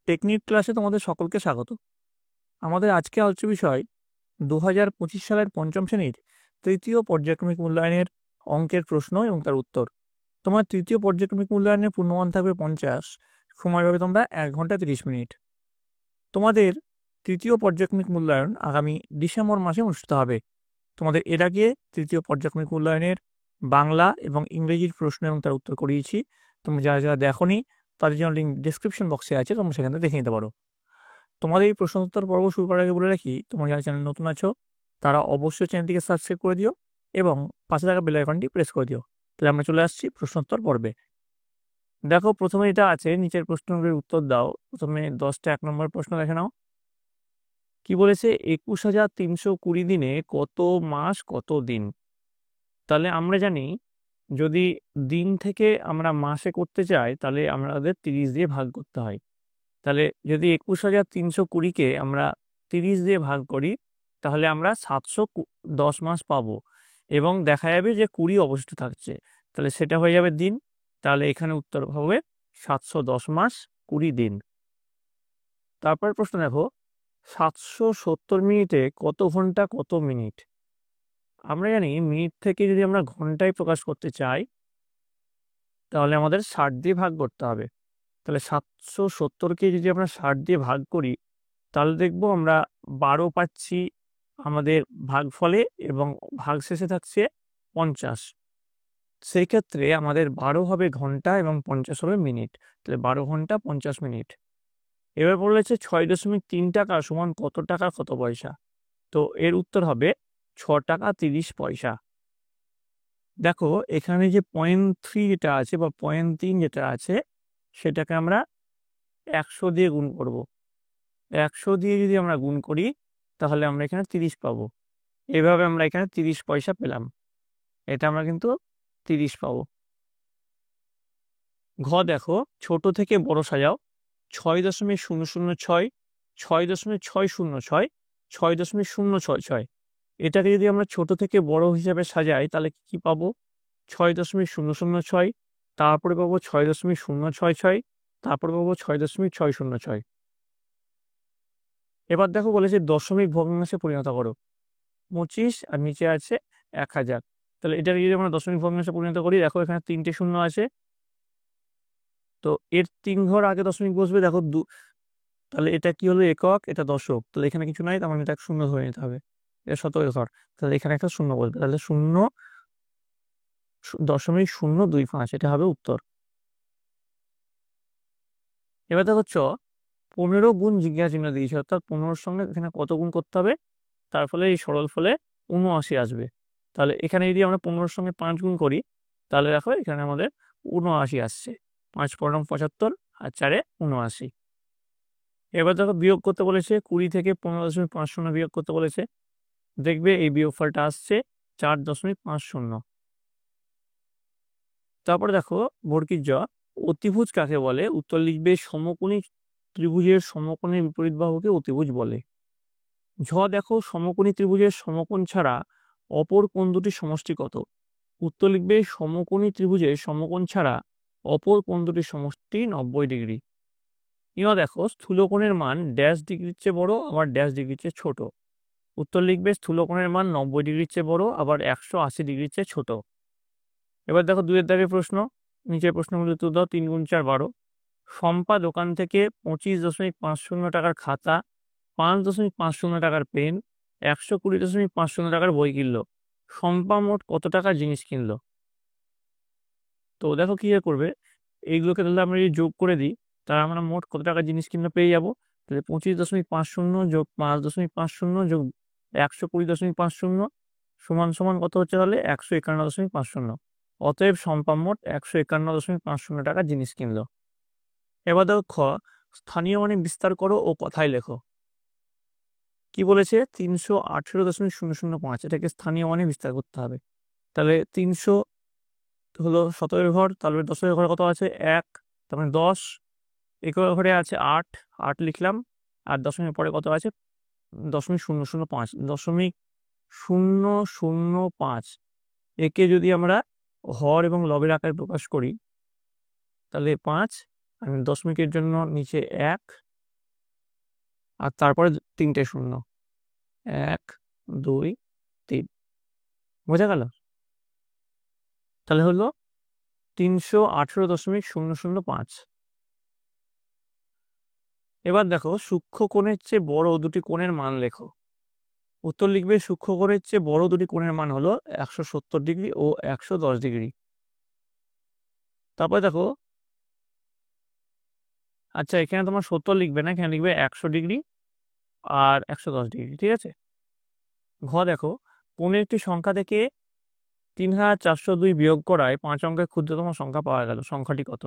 Technique ক্লাসে তোমাদের সকলকে স্বাগত। আমাদের আজকে আলোচ্য বিষয় 2025 সালের পঞ্চম শ্রেণীর তৃতীয় পর্যায়ক্রমিক মূল্যায়নের অঙ্কের প্রশ্ন এবং তার উত্তর। তোমার তৃতীয় পর্যায়ক্রমিক মূল্যায়নের পূর্ণমান থাকবে 50, সময় পাবে তোমরা 1 ঘন্টা 30 মিনিট। তোমাদের তৃতীয় পর্যায়ক্রমিক মূল্যায়ন আগামী ডিসেম্বর মাসে অনুষ্ঠিত হবে। তোমাদের এর আগে তৃতীয় পর্যায়ক্রমিক মূল্যায়নের বাংলা এবং ইংরেজির প্রশ্ন এবং তার উত্তর করিয়েছি। তুমি যারা যারা দেখোনি তাদের জন্য লিঙ্ক ডিসক্রিপশন বক্সে আছে, তোমরা সেখান থেকে দেখে নিতে পারো। তোমাদের এই প্রশ্নোত্তর পর্ব শুরু করার আগে বলে রাখি, তোমরা যারা চ্যানেল নতুন আছো তারা অবশ্যই চ্যানেলটিকে সাবস্ক্রাইব করে দিও এবং পাশে থাকা বেল আইকনটি প্রেস করে দিও। তাহলে আমরা চলে আসছি প্রশ্নোত্তর পর্বে। দেখো, প্রথমে এটা আছে, নিচের প্রশ্নগুলির উত্তর দাও। প্রথমে 10টা 1 নম্বর প্রশ্ন দেখে নাও। কি বলেছে? 21,320 দিনে কত মাস কত দিন? তাহলে আমরা জানি, যদি দিন থেকে আমরা মাসে করতে চাই তাহলে আমাদের 30 দিয়ে ভাগ করতে হয়। তাহলে যদি 21,320-কে আমরা 30 দিয়ে ভাগ করি তাহলে আমরা 710 মাস পাবো এবং দেখা যাবে যে 20 অবশিষ্ট থাকছে, তাহলে সেটা হয়ে যাবে দিন। তাহলে এখানে উত্তর হবে 710 মাস 20 দিন। তারপর প্রশ্ন দেখো, 770 মিনিটে কত ঘন্টা কত মিনিট? আমরা জানি মিনিট থেকে যদি আমরা ঘন্টায় প্রকাশ করতে চাই তাহলে আমাদের 60 দিয়ে ভাগ করতে হবে। তাহলে 770-কে যদি আমরা 60 দিয়ে ভাগ করি তাহলে দেখবো আমরা 12 পাচ্ছি আমাদের ভাগফলে এবং ভাগশেষে থাকছে 50। সেই ক্ষেত্রে আমাদের 12 হবে ঘন্টা এবং 50 হবে মিনিট। তাহলে 12 ঘন্টা 50 মিনিট। এবার বলেছে 6.3 টাকা সমান কত টাকা কত পয়সা? তো এর উত্তর হবে 6 টাকা 30 পয়সা। দেখো, এখানে যে 0.3 যেটা আছে বা 0.3 যেটা আছে সেটাকে আমরা 100 দিয়ে গুণ করব। 100 দিয়ে যদি আমরা গুণ করি তাহলে আমরা এখানে 30 পাবো। এভাবে আমরা এখানে 30 পয়সা পেলাম। এটা আমরা কিন্তু 30 পাবো। ঘ দেখো, ছোট থেকে বড় সাজাও। 6.006, 6.606, 6.066। এটাকে যদি আমরা ছোট থেকে বড় হিসাবে সাজাই তাহলে কি পাবো? 6.006, তারপরে পাবো 6.066, তারপরে পাবো 6.606। এবার দেখো বলেছে দশমিক ভগ্নাংশে পরিণত করো। 25 আর নিচে আছে 1000। তাহলে এটাকে যদি আমরা দশমিক ভগ্নাংশে পরিণত করি, দেখো এখানে 3টে শূন্য আছে, তো এর 3 ঘর আগে দশমিক বসবে। দেখো তাহলে এটা কি হলো? একক, এটা দশক। তাহলে এখানে কিছু নাই, তার মানে এটা শূন্য ধরে নিতে হবে। এটা শতক ঘর, তাহলে এখানে একটা শূন্য বসবে। তাহলে 0.025 এটা হবে উত্তর। এবার দেখো 15 গুণ জিজ্ঞাসা চিহ্ন দিয়েছে, অর্থাৎ 15-র সঙ্গে এখানে কত গুণ করতে হবে, তার ফলে এই সরল ফলে 79 আসবে। তাহলে এখানে যদি আমরা 15-র সঙ্গে 5 গুণ করি তাহলে দেখো এখানে আমাদের 79 আসছে। 5 পরম 75 আর 4-এ 79। এবার দেখো বিয়োগ করতে বলেছে, 20 থেকে 15.50 বিয়োগ করতে বলেছে। দেখবে এই বিয়োগফলটা আসছে 4.50। তারপরে দেখো বর্গীর জ, অতিভুজ কাকে বলে? উত্তর লিখবে সমকোণী ত্রিভুজের সমকোণের বিপরীত বাহুকে অতিভুজ বলে। ঝ দেখো, সমকোণী ত্রিভুজের সমকোণ ছাড়া অপর কোণ দুটির সমষ্টি কত? উত্তর লিখবে সমকোণী ত্রিভুজের সমকোণ ছাড়া অপর কোণ দুটির সমষ্টি 90 ডিগ্রি। এবার দেখো, স্থূলকোণের মান ড্যাশ ডিগ্রির চেয়ে বড় আবার ড্যাশ ডিগ্রির চেয়ে ছোট। উত্তর লিখবে স্থূলকোণের মান 90 ডিগ্রির চেয়ে বড় আবার 180 ডিগ্রির চেয়ে ছোট। এবার দেখো 2-এর দাগের প্রশ্ন, নিচের প্রশ্নগুলো উত্তর দাও। 3 গুণ 4 12। শম্পা দোকান থেকে 25.50 টাকার খাতা, 5.50 টাকার পেন, 120.50 টাকার বই কিনলো। শম্পা মোট কত টাকার জিনিস কিনলো? তো দেখো কি করবে, এইগুলোকে তাহলে আমরা যদি যোগ করে দিই তাহলে আমরা মোট কত টাকার জিনিস কিনলো পেয়ে যাবো। তাহলে 25.50 যোগ 5.50 যোগ 120.50 সমান সমান কত হচ্ছে? তাহলে 151.50। অতএব শম্পা মোট 151.50 টাকার জিনিস কিনলো। এবার দেখো খ, স্থানীয় মানে বিস্তার করো ও কথায় লেখো। কি বলেছে? 318.005, এটাকে স্থানীয় মানে বিস্তার করতে হবে। তাহলে 300 হলো 17-এর ঘর, তাহলে 10-এর ঘরে কত আছে? 1, তার মানে 10। এককের ঘরে আছে 8, 8 লিখলাম। আর দশমিকের পরে কত আছে? 0.005, 0.005। একে যদি আমরা হর এবং লবের আকারে প্রকাশ করি তাহলে 5, আমি দশমিকের জন্য নিচে 1, আর তারপরে 3টে শূন্য, 1 2 3, বোঝা গেল? তাহলে হলো 318.005। এবার দেখো সূক্ষ্ম কোণের চেয়ে বড় দুটি কোণের মান লেখো। উত্তর লিখবে সূক্ষ্ম কোণের চেয়ে বড় দুটি কোণের মান হলো 170 ডিগ্রি ও 110 ডিগ্রি। তারপরে দেখো, আচ্ছা এখানে তোমার 70 লিখবে না, এখানে লিখবে 100 ডিগ্রি আর 110 ডিগ্রি, ঠিক আছে? ঘ দেখো, কোনো একটি সংখ্যা থেকে 3402 বিয়োগ করায় 5 অঙ্কের ক্ষুদ্রতম সংখ্যা পাওয়া গেল, সংখ্যাটি কত?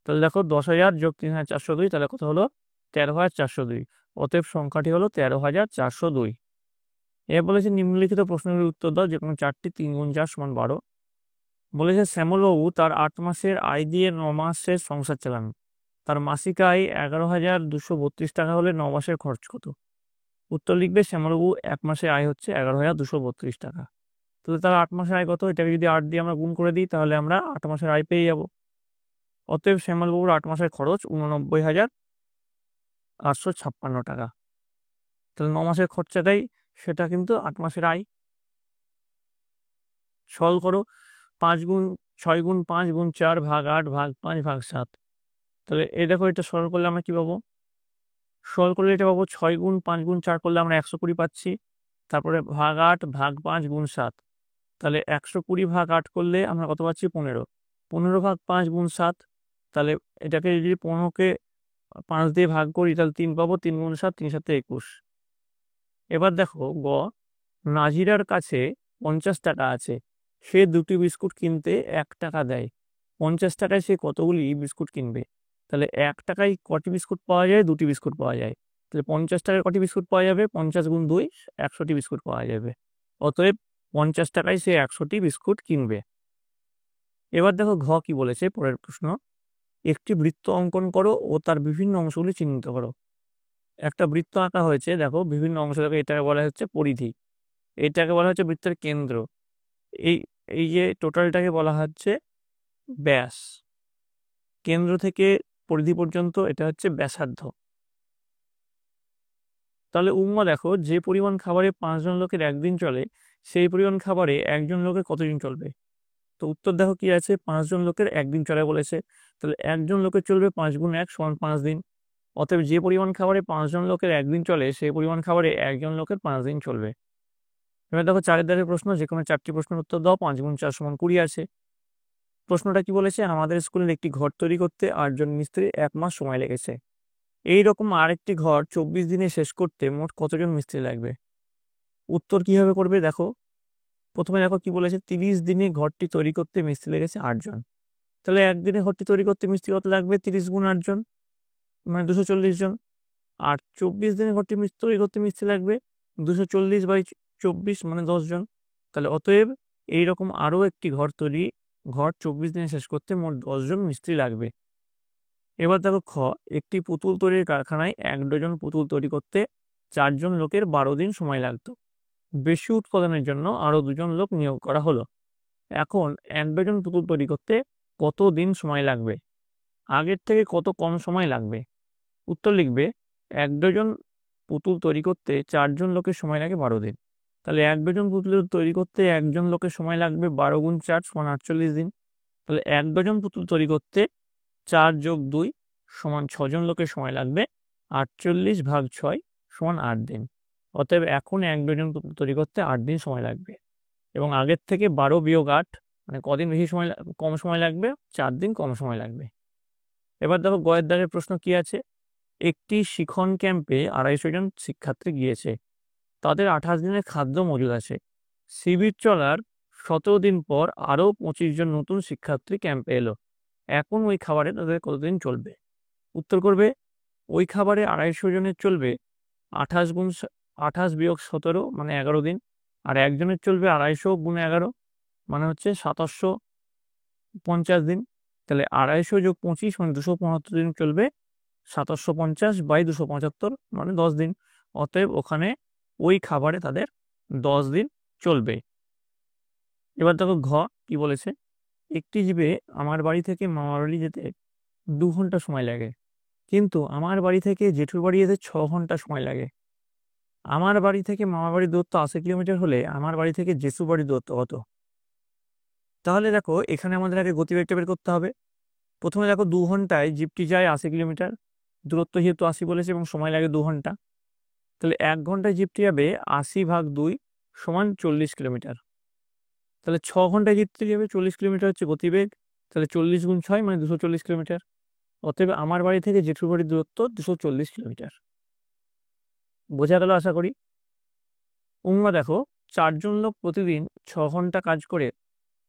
তাহলে দেখো 10,000 যোগ 3402, তাহলে কত হলো? 13,402। অতএব সংখ্যাটি হলো 13,402। এবার বলেছে নিম্নলিখিত প্রশ্নগুলির উত্তর দাও, যে কোনো 4টি। 3 গুণ 4 সমান 12। বলেছে শ্যামলবাবু তার 8 মাসের আয় দিয়ে 9 মাসের সংসার চালান। তার মাসিক আয় 11,232 টাকা হলে 9 মাসের খরচ কত? উত্তর লিখবে শ্যামলবাবু 1 মাসে আয় হচ্ছে 11,232 টাকা। তাহলে তার 8 মাসের আয় কত? এটাকে যদি 8 দিয়ে আমরা গুণ করে দিই তাহলে আমরা 8 মাসের আয় পেয়ে যাব। অতএব শ্যামলবাবুর 8 মাসের খরচ 89,856 টাকা। তাহলে 9 মাসের খরচাটাই সেটা কিন্তু 8 মাসের আয়। সরল করো, 6 গুণ 5 গুণ 4 ভাগ 8 ভাগ 5 ভাগ 7। তাহলে এই দেখো, এটা সরল করলে আমরা কি পাবো? সরল করলে এটা পাবো 6 গুণ 5 গুণ 4 করলে আমরা 120 পাচ্ছি। তারপরে ভাগ 8 ভাগ 5 গুণ 7, তাহলে 120 ভাগ 8 করলে আমরা কত পাচ্ছি? 15। 15 ভাগ 5 গুণ 7, তাহলে এটাকে যদি 15কে 5 দিয়ে ভাগ করি তাহলে 3 পাবো। 3 গুণ 7, 3 7 21। এবার দেখো গ, নাজিরার কাছে 50 টাকা আছে, সে 2টি বিস্কুট কিনতে 1 টাকা দেয়। 50 টাকায় সে কতগুলি বিস্কুট কিনবে? তাহলে 1 টাকায় কটি বিস্কুট পাওয়া যায়? 2টি বিস্কুট পাওয়া যায়। তাহলে 50 টাকায় কটি বিস্কুট পাওয়া যাবে? 50 গুণ 2, 100টি বিস্কুট পাওয়া যাবে। অতএব 50 টাকায় সে 100টি বিস্কুট কিনবে। এবার দেখো ঘ কি বলেছে, পরের প্রশ্ন। একটি বৃত্ত অঙ্কন করো ও তার বিভিন্ন অংশগুলি চিহ্নিত করো। একটা বৃত্ত আঁকা হয়েছে, দেখো বিভিন্ন অংশ, দেখো এটাকে বলা হচ্ছে পরিধি, এটাকে বলা হচ্ছে বৃত্তের কেন্দ্র, এই এই যে টোটালটাকে বলা হচ্ছে ব্যাস। কেন্দ্র থেকে পরিধি পর্যন্ত এটা হচ্ছে ব্যাসার্ধ। তাহলে উম্মা দেখো, যে পরিমাণ খাবারে 5 জন লোকের একদিন চলে, সেই পরিমাণ খাবারে একজন লোকের কতদিন চলবে? তো উত্তর দেখো কি আছে, 5 জন লোকের একদিন চলে বলেছে, তাহলে একজন লোকের চলবে 5 গুণ 1 সমান 5 দিন। অতএব যে পরিমাণ খাবারে 5 জন লোকের একদিন চলে, সেই পরিমাণ খাবারে একজন লোকের 5 দিন চলবে। এবার দেখো 4 দাগের প্রশ্ন, যে কোনো 4টি প্রশ্নের উত্তর দাও। 5 গুণ 4 সমান 20 আছে। প্রশ্নটা কি বলেছে, আমাদের স্কুলের একটি ঘর তৈরি করতে 8 জন মিস্ত্রি 1 মাস সময় লেগেছে। এই রকম আরেকটি ঘর 24 দিনে শেষ করতে মোট কতজন মিস্ত্রি লাগবে? উত্তর কিভাবে করবে দেখো, প্রথমে দেখো কি বলেছে, 30 দিনে ঘরটি তৈরি করতে মিস্ত্রি লেগেছে 8 জন। তাহলে একদিনে ঘরটি তৈরি করতে মিস্ত্রি কত লাগবে? 30 গুণ 8 জন, মানে 240 জন। আর 24 দিনে ঘরটি তৈরি করতে মিস্ত্রি লাগবে 240/24, মানে 10 জন। তাহলে অতএব এইরকম আরো একটি ঘর 24 দিনে শেষ করতে মোট 10 জন মিস্ত্রি লাগবে। এবার দেখো খ, একটি পুতুল তৈরির কারখানায় 1 ডজন পুতুল তৈরি করতে 4 জন লোকের 12 দিন সময় লাগতো। বেশি উৎপাদনের জন্য আরো 2 জন লোক নিয়োগ করা হলো। এখন 1 ডজন পুতুল তৈরি করতে কত দিন সময় লাগবে? আগের থেকে কত কম সময় লাগবে? উত্তর লিখবে 1 ডজন পুতুল তৈরি করতে 4 জন লোকের সময় লাগে 12 দিন। তাহলে 1 ডজন পুতুল তৈরি করতে একজন লোকের সময় লাগবে 12 গুণ 4 সমান 48 দিন। তাহলে 1 ডজন পুতুল তৈরি করতে 4 যোগ 2 সমান 6 জন লোকের সময় লাগবে। 48 ভাগ 6 সমান 8 দিন। অতএব এখন 1 ডজন পুতুল তৈরি করতে 8 দিন সময় লাগবে, এবং আগের থেকে 12 বিয়োগ 8, মানে কদিন বেশি সময় কম সময় লাগবে? 4 দিন কম সময় লাগবে। এবার দেখো গয়ের দাগের প্রশ্ন কি আছে, একটি শিখন ক্যাম্পে 250 জন শিক্ষার্থী গিয়েছে, তাদের 28 দিনের খাদ্য মজুদ আছে। শিবির চলার 17 দিন পর আরও 25 জন নতুন শিক্ষার্থী ক্যাম্পে এলো, এখন ওই খাবারে তাদের কতদিন চলবে? উত্তর করবে, ওই খাবারে 250 জনের চলবে 28 বিয়োগ 17, মানে 11 দিন। আর একজনের চলবে 250 গুণ 11, মানে হচ্ছে 2750 দিন। তাহলে 250 যোগ 25 মানে 275 দিন চলবে। 2750/275, মানে 10 দিন। অতএব ওখানে ওই খাবারে তাদের 10 দিন চলবে। এবার দেখো ঘ কি বলেছে, একটি জীবে আমার বাড়ি থেকে মামার বাড়ি যেতে 2 ঘন্টা সময় লাগে। কিন্তু আমার বাড়ি থেকে জেঠুর বাড়ি যেতে 6 ঘন্টা সময় লাগে। আমার বাড়ি থেকে মামার বাড়ির দূরত্ব 80 কিলোমিটার হলে আমার বাড়ি থেকে জেসু বাড়ির দূরত্ব কত? তাহলে দেখো এখানে আমাদের আগে গতিবেগটা বের করতে হবে। প্রথমে দেখো 2 ঘন্টায় জিপটি যায় 80 কিলোমিটার, দূরত্ব যেহেতু 80 বলেছে এবং সময় লাগে 2 ঘন্টা, তাহলে 1 ঘন্টায় জিপটি যাবে 80/2 সমান 40 কিলোমিটার। তাহলে 6 ঘন্টায় জিপটি যাবে 40 কিলোমিটার হচ্ছে গতিবেগ, তাহলে 40 × 6 মানে 240 কিলোমিটার। অতএব আমার বাড়ি থেকে জেঠুর বাড়ির দূরত্ব 240 কিলোমিটার। বোঝা গেল আশা করি। তোমরা দেখো 4 জন লোক প্রতিদিন 6 ঘন্টা কাজ করে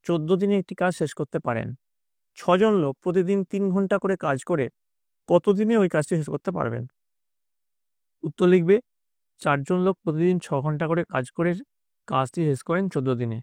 14 দিনে একটি কাজ শেষ করতে পারেন। 6 জন লোক প্রতিদিন 3 ঘন্টা করে কাজ করে কতদিনে ওই কাজটি শেষ করতে পারবেন? উত্তর লিখবে 4 জন লোক প্রতিদিন 6 ঘন্টা করে কাজ করে কাজটি শেষ করেন 14 দিনে।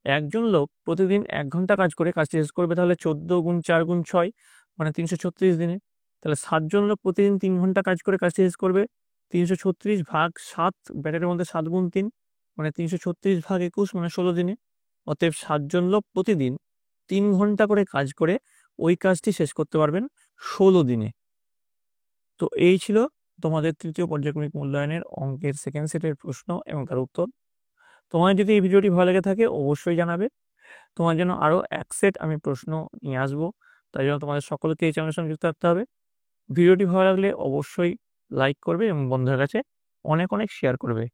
একজন লোক প্রতিদিন 1 ঘন্টা কাজ করে কাজটি শেষ করবে, তাহলে 14 × 4 × 6 মানে 336 দিনে। তাহলে 7 জন লোক প্রতিদিন 3 ঘন্টা কাজ করে কাজটি শেষ করবে, 336/7, ব্যাটারের মধ্যে 7 × 3 মানে 336/21 মানে 16 দিনে। অতএব 7 জন লোক প্রতিদিন 3 ঘন্টা করে কাজ করে ওই কাজটি শেষ করতে পারবেন 16 দিনে। তো এই ছিল তোমাদের তৃতীয় পর্যায়ক্রমিক মূল্যায়নের অঙ্কের সেকেন্ড সেটের প্রশ্ন এবং তার উত্তর। তোমার যদি এই ভিডিওটি ভালো লেগে থাকে অবশ্যই জানাবে। তোমার জন্য আরও 1 সেট আমি প্রশ্ন নিয়ে আসবো, তাই জন্য তোমাদের সকলকে এই চ্যানেলের সঙ্গে যুক্ত থাকতে হবে। ভিডিওটি ভালো লাগলে অবশ্যই লাইক করবে এবং বন্ধুদের কাছে অনেক অনেক শেয়ার করবে।